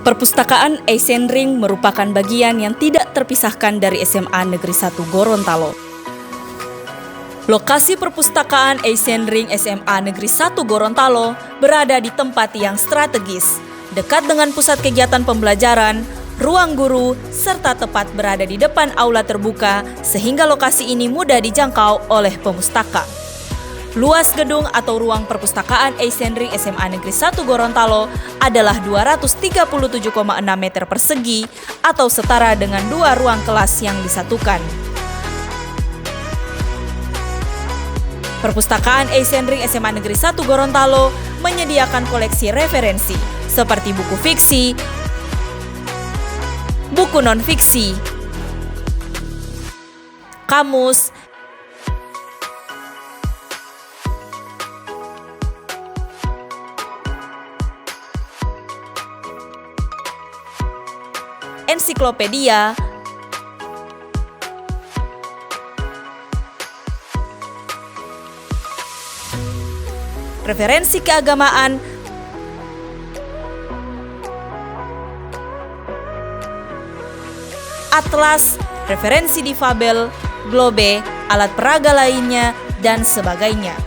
Perpustakaan Eisenring merupakan bagian yang tidak terpisahkan dari SMA Negeri 1 Gorontalo. Lokasi perpustakaan Eisenring SMA Negeri 1 Gorontalo berada di tempat yang strategis, dekat dengan pusat kegiatan pembelajaran, ruang guru, serta tepat berada di depan aula terbuka sehingga lokasi ini mudah dijangkau oleh pemustaka. Luas gedung atau ruang perpustakaan Eisenring SMA Negeri 1 Gorontalo adalah 237,6 meter persegi atau setara dengan 2 ruang kelas yang disatukan. Perpustakaan Eisenring SMA Negeri 1 Gorontalo menyediakan koleksi referensi seperti buku fiksi, buku non-fiksi, kamus, ensiklopedia, referensi keagamaan, atlas, referensi difabel, globe, alat peraga lainnya, dan sebagainya.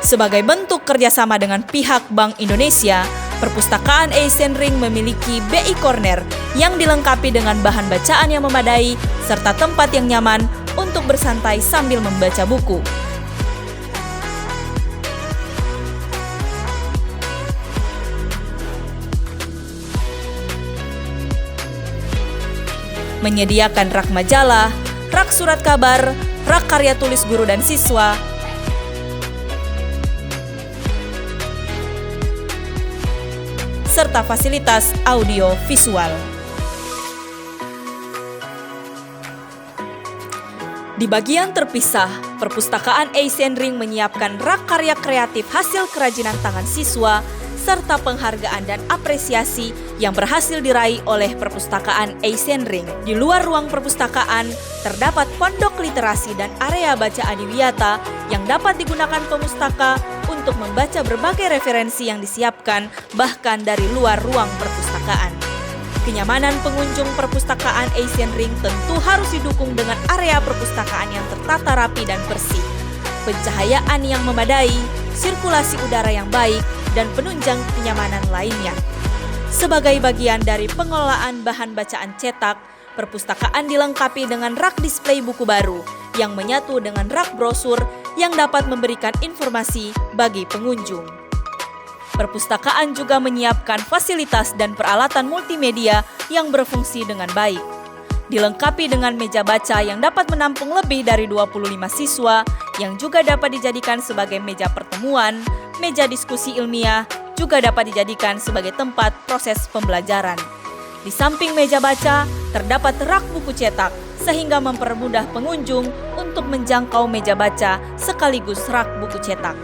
Sebagai bentuk kerjasama dengan pihak Bank Indonesia, Perpustakaan Eisenring memiliki BI Corner yang dilengkapi dengan bahan bacaan yang memadai serta tempat yang nyaman untuk bersantai sambil membaca buku. Menyediakan rak majalah, rak surat kabar, rak karya tulis guru dan siswa, serta fasilitas audio visual. Di bagian terpisah, Perpustakaan Eisenring menyiapkan rak karya kreatif hasil kerajinan tangan siswa, serta penghargaan dan apresiasi yang berhasil diraih oleh Perpustakaan Eisenring. Di luar ruang perpustakaan, terdapat pondok literasi dan area baca adiwiyata yang dapat digunakan pemustaka untuk membaca berbagai referensi yang disiapkan bahkan dari luar ruang perpustakaan. Kenyamanan pengunjung perpustakaan Eisenring tentu harus didukung dengan area perpustakaan yang tertata rapi dan bersih, pencahayaan yang memadai, sirkulasi udara yang baik, dan penunjang kenyamanan lainnya. Sebagai bagian dari pengelolaan bahan bacaan cetak, perpustakaan dilengkapi dengan rak display buku baru yang menyatu dengan rak brosur yang dapat memberikan informasi bagi pengunjung. Perpustakaan juga menyiapkan fasilitas dan peralatan multimedia yang berfungsi dengan baik. Dilengkapi dengan meja baca yang dapat menampung lebih dari 25 siswa yang juga dapat dijadikan sebagai meja pertemuan, meja diskusi ilmiah, juga dapat dijadikan sebagai tempat proses pembelajaran. Di samping meja baca, terdapat rak buku cetak sehingga mempermudah pengunjung untuk menjangkau meja baca sekaligus rak buku cetak.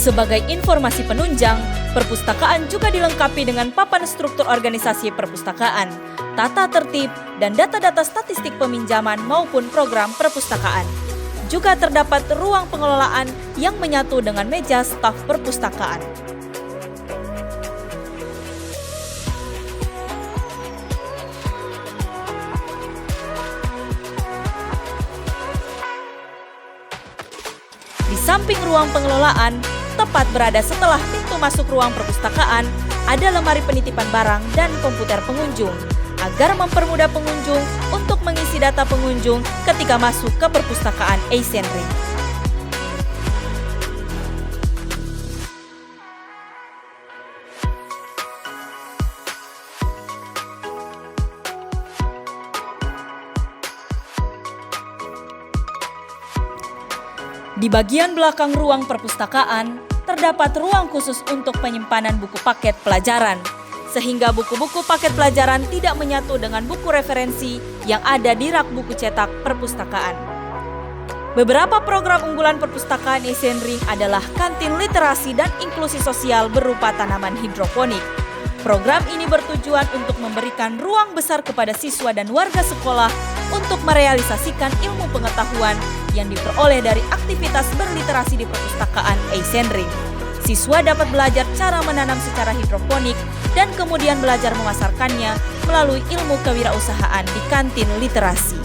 Sebagai informasi penunjang, perpustakaan juga dilengkapi dengan papan struktur organisasi perpustakaan, tata tertib, dan data-data statistik peminjaman maupun program perpustakaan. Juga terdapat ruang pengelolaan yang menyatu dengan meja staf perpustakaan. Di samping ruang pengelolaan, tepat berada setelah pintu masuk ruang perpustakaan, ada lemari penitipan barang dan komputer pengunjung, agar mempermudah pengunjung untuk mengisi data pengunjung ketika masuk ke perpustakaan Eisenring. Di bagian belakang ruang perpustakaan, terdapat ruang khusus untuk penyimpanan buku paket pelajaran, sehingga buku-buku paket pelajaran tidak menyatu dengan buku referensi yang ada di rak buku cetak perpustakaan. Beberapa program unggulan perpustakaan Asian Ring adalah kantin literasi dan inklusi sosial berupa tanaman hidroponik. Program ini bertujuan untuk memberikan ruang besar kepada siswa dan warga sekolah untuk merealisasikan ilmu pengetahuan yang diperoleh dari aktivitas berliterasi di perpustakaan Asian Ring. Siswa dapat belajar cara menanam secara hidroponik dan kemudian belajar memasarkannya melalui ilmu kewirausahaan di kantin literasi.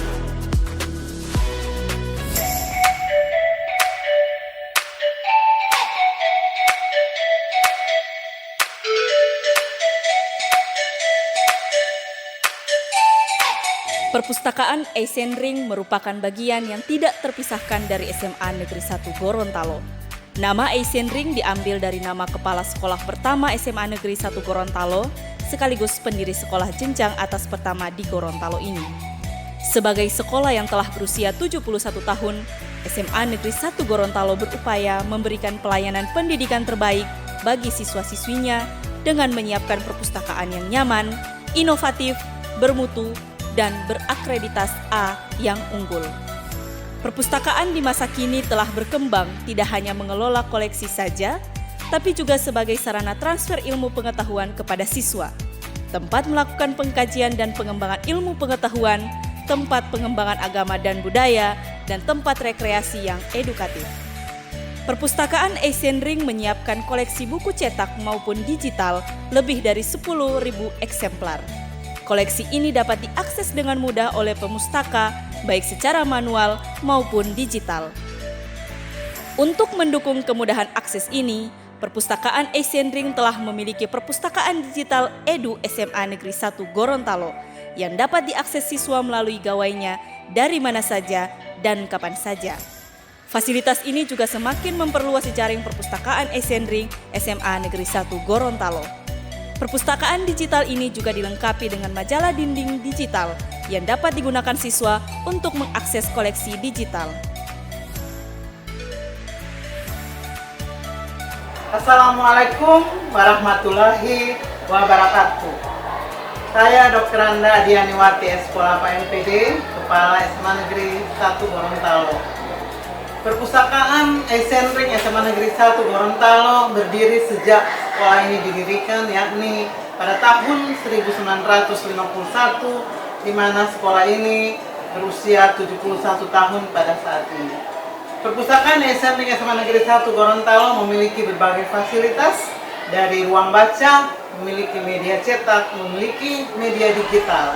Perpustakaan Asian Ring merupakan bagian yang tidak terpisahkan dari SMA Negeri 1 Gorontalo. Nama Asian Ring diambil dari nama kepala sekolah pertama SMA Negeri 1 Gorontalo, sekaligus pendiri sekolah jenjang atas pertama di Gorontalo ini. Sebagai sekolah yang telah berusia 71 tahun, SMA Negeri 1 Gorontalo berupaya memberikan pelayanan pendidikan terbaik bagi siswa-siswinya dengan menyiapkan perpustakaan yang nyaman, inovatif, bermutu, dan berakreditas A yang unggul. Perpustakaan di masa kini telah berkembang tidak hanya mengelola koleksi saja, tapi juga sebagai sarana transfer ilmu pengetahuan kepada siswa, tempat melakukan pengkajian dan pengembangan ilmu pengetahuan, tempat pengembangan agama dan budaya, dan tempat rekreasi yang edukatif. Perpustakaan Asian Ring menyiapkan koleksi buku cetak maupun digital lebih dari 10.000 eksemplar. Koleksi ini dapat diakses dengan mudah oleh pemustaka, baik secara manual maupun digital. Untuk mendukung kemudahan akses ini, Perpustakaan Asian Ring telah memiliki perpustakaan digital Edu SMA Negeri 1 Gorontalo yang dapat diakses siswa melalui gawainya dari mana saja dan kapan saja. Fasilitas ini juga semakin memperluas jejaring perpustakaan Asian Ring SMA Negeri 1 Gorontalo. Perpustakaan digital ini juga dilengkapi dengan majalah dinding digital yang dapat digunakan siswa untuk mengakses koleksi digital. Assalamualaikum warahmatullahi wabarakatuh. Saya Dr. Anda Dianiwati Sekolah PNPD, Kepala SMA Negeri 1 Gorontalo. Perpustakaan Asian Ring SMA Negeri 1 Gorontalo berdiri sejak sekolah ini didirikan, yakni pada tahun 1951, di mana sekolah ini berusia 71 tahun pada saat ini. Perpustakaan Asian Ring SMA Negeri 1 Gorontalo memiliki berbagai fasilitas, dari ruang baca, memiliki media cetak, memiliki media digital.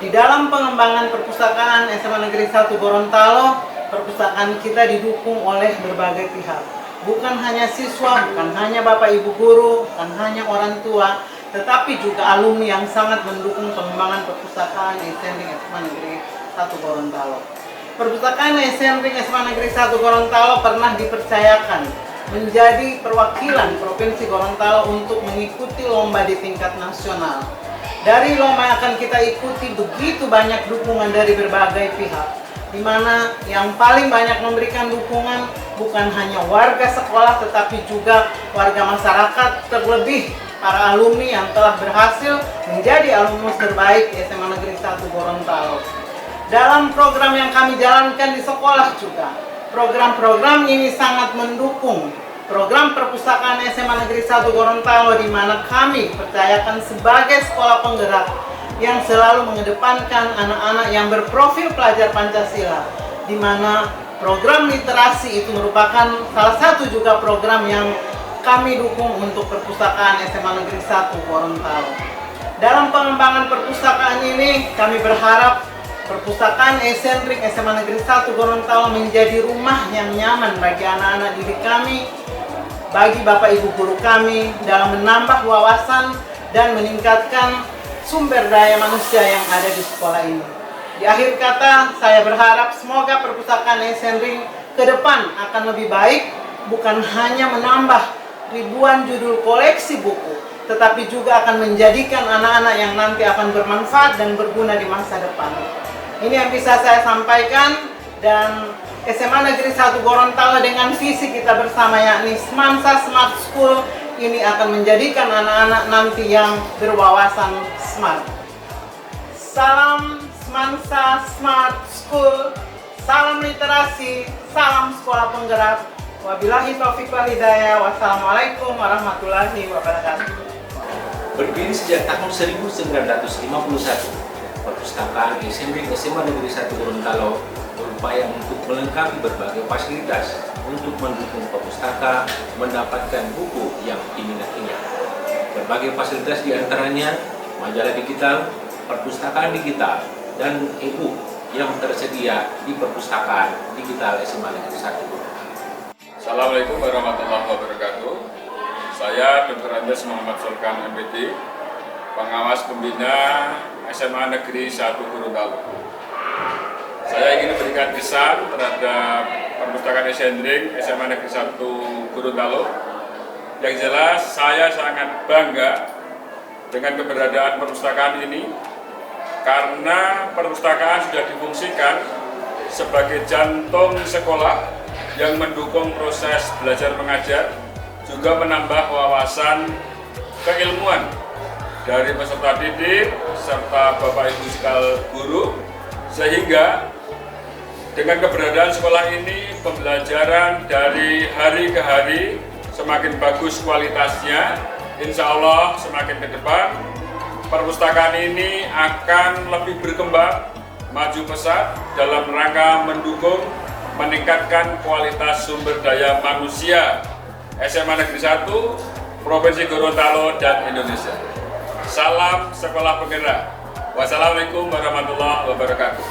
Di dalam pengembangan perpustakaan SMA Negeri 1 Gorontalo, perpustakaan kita didukung oleh berbagai pihak. Bukan hanya siswa, bukan hanya bapak ibu guru, bukan hanya orang tua, tetapi juga alumni yang sangat mendukung pengembangan perpustakaan Asian Ring SMA Negeri 1 Gorontalo. Perpustakaan Asian Ring SMA Negeri 1 Gorontalo pernah dipercayakan menjadi perwakilan Provinsi Gorontalo untuk mengikuti lomba di tingkat nasional. Dari lomba yang akan kita ikuti begitu banyak dukungan dari berbagai pihak, di mana yang paling banyak memberikan dukungan bukan hanya warga sekolah tetapi juga warga masyarakat, terlebih para alumni yang telah berhasil menjadi alumnus terbaik SMA Negeri 1 Gorontalo. Dalam program yang kami jalankan di sekolah juga, program-program ini sangat mendukung program perpustakaan SMA Negeri 1 Gorontalo, di mana kami percayakan sebagai sekolah penggerak yang selalu mengedepankan anak-anak yang berprofil pelajar Pancasila, di mana program literasi itu merupakan salah satu juga program yang kami dukung untuk perpustakaan SMA Negeri 1 Gorontalo. Dalam pengembangan perpustakaan ini, kami berharap perpustakaan Asian Ring SMA Negeri 1 Gorontalo menjadi rumah yang nyaman bagi anak-anak didik kami, bagi bapak ibu guru kami, dalam menambah wawasan dan meningkatkan sumber daya manusia yang ada di sekolah ini. Di akhir kata, saya berharap semoga perpustakaan Asian Ring ke depan akan lebih baik, bukan hanya menambah ribuan judul koleksi buku, tetapi juga akan menjadikan anak-anak yang nanti akan bermanfaat dan berguna di masa depan. Ini yang bisa saya sampaikan, dan SMA Negeri 1 Gorontalo dengan visi kita bersama yakni Semansa Smart School ini akan menjadikan anak-anak nanti yang berwawasan smart. Salam Semansa Smart School, salam literasi, salam sekolah penggerak. Wabillahi taufiq wal hidayah. Wassalamualaikum warahmatullahi wabarakatuh. Berdiri sejak tahun 1951, Perpustakaan SMP SMA Negeri 1 Gorontalo berupaya untuk melengkapi berbagai fasilitas untuk mendukung perpustaka mendapatkan buku yang diminatinya. Berbagai fasilitas diantaranya majalah digital, perpustakaan digital, dan e-book yang tersedia di Perpustakaan Digital SMA Negeri 1 Gorontalo. Assalamualaikum warahmatullahi wabarakatuh. Saya Dr. Andes Muhammad Sulkan MPD, pengawas pembina SMA Negeri 1 Gorontalo. Saya ingin memberikan kesan terhadap Perpustakaan Esendring SMA Negeri 1 Gorontalo. Yang jelas saya sangat bangga dengan keberadaan perpustakaan ini karena perpustakaan sudah difungsikan sebagai jantung sekolah yang mendukung proses belajar mengajar, juga menambah wawasan keilmuan dari peserta didik serta Bapak Ibu sekalian guru, sehingga dengan keberadaan sekolah ini pembelajaran dari hari ke hari semakin bagus kualitasnya. Insya Allah semakin ke depan perpustakaan ini akan lebih berkembang, maju pesat dalam rangka mendukung meningkatkan kualitas sumber daya manusia SMA Negeri 1, Provinsi Gorontalo, dan Indonesia. Salam sekolah penggerak. Wassalamualaikum warahmatullahi wabarakatuh.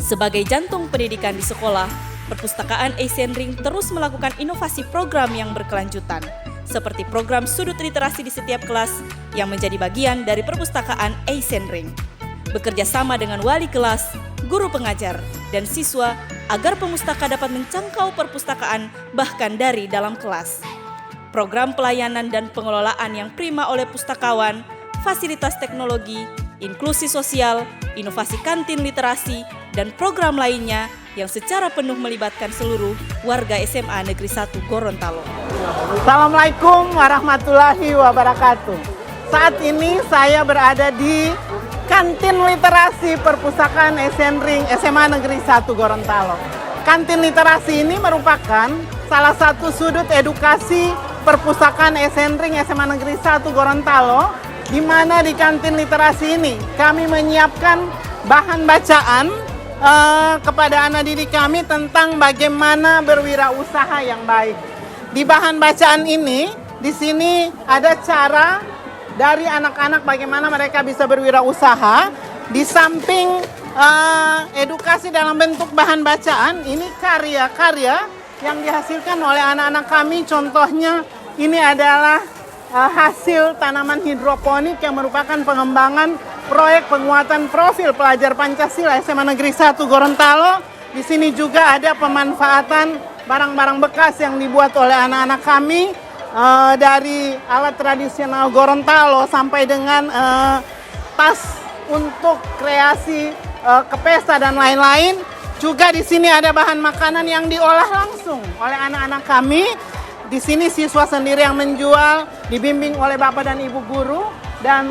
Sebagai jantung pendidikan di sekolah, Perpustakaan Esendring terus melakukan inovasi program yang berkelanjutan, seperti program sudut literasi di setiap kelas yang menjadi bagian dari Perpustakaan Esendring. Bekerja sama dengan wali kelas, guru pengajar, dan siswa agar pemustaka dapat menjangkau perpustakaan bahkan dari dalam kelas. Program pelayanan dan pengelolaan yang prima oleh pustakawan, fasilitas teknologi, inklusi sosial, inovasi kantin literasi, dan program lainnya yang secara penuh melibatkan seluruh warga SMA Negeri 1 Gorontalo. Assalamualaikum warahmatullahi wabarakatuh. Saat ini saya berada di Kantin Literasi Perpustakaan Esendring SMA Negeri 1 Gorontalo. Kantin literasi ini merupakan salah satu sudut edukasi Perpustakaan Esendring SMA Negeri 1 Gorontalo, di mana di kantin literasi ini kami menyiapkan bahan bacaan kepada anak didik kami tentang bagaimana berwirausaha yang baik. Di bahan bacaan ini, di sini ada cara dari anak-anak bagaimana mereka bisa berwirausaha. Di samping edukasi dalam bentuk bahan bacaan, ini karya-karya yang dihasilkan oleh anak-anak kami. Contohnya ini adalah hasil tanaman hidroponik yang merupakan pengembangan proyek penguatan profil pelajar Pancasila SMA Negeri 1 Gorontalo. Di sini juga ada pemanfaatan barang-barang bekas yang dibuat oleh anak-anak kami, dari alat tradisional Gorontalo sampai dengan tas untuk kreasi kepesta dan lain-lain. Juga di sini ada bahan makanan yang diolah langsung oleh anak-anak kami. Di sini siswa sendiri yang menjual, dibimbing oleh Bapak dan Ibu guru, dan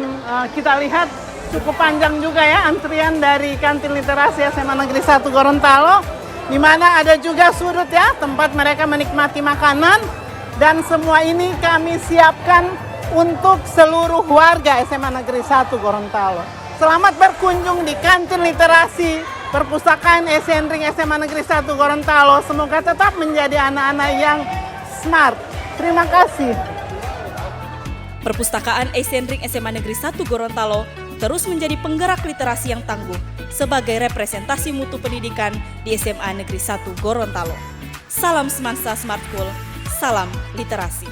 kita lihat cukup panjang juga ya antrian dari kantin literasi SMA Negeri 1 Gorontalo, di mana ada juga sudut ya tempat mereka menikmati makanan, dan semua ini kami siapkan untuk seluruh warga SMA Negeri 1 Gorontalo. Selamat berkunjung di kantin literasi Perpustakaan Esendring SMA Negeri 1 Gorontalo. Semoga tetap menjadi anak-anak yang smart. Terima kasih. Perpustakaan Esendring SMA Negeri 1 Gorontalo terus menjadi penggerak literasi yang tangguh sebagai representasi mutu pendidikan di SMA Negeri 1 Gorontalo. Salam Semansa Smart School, salam literasi.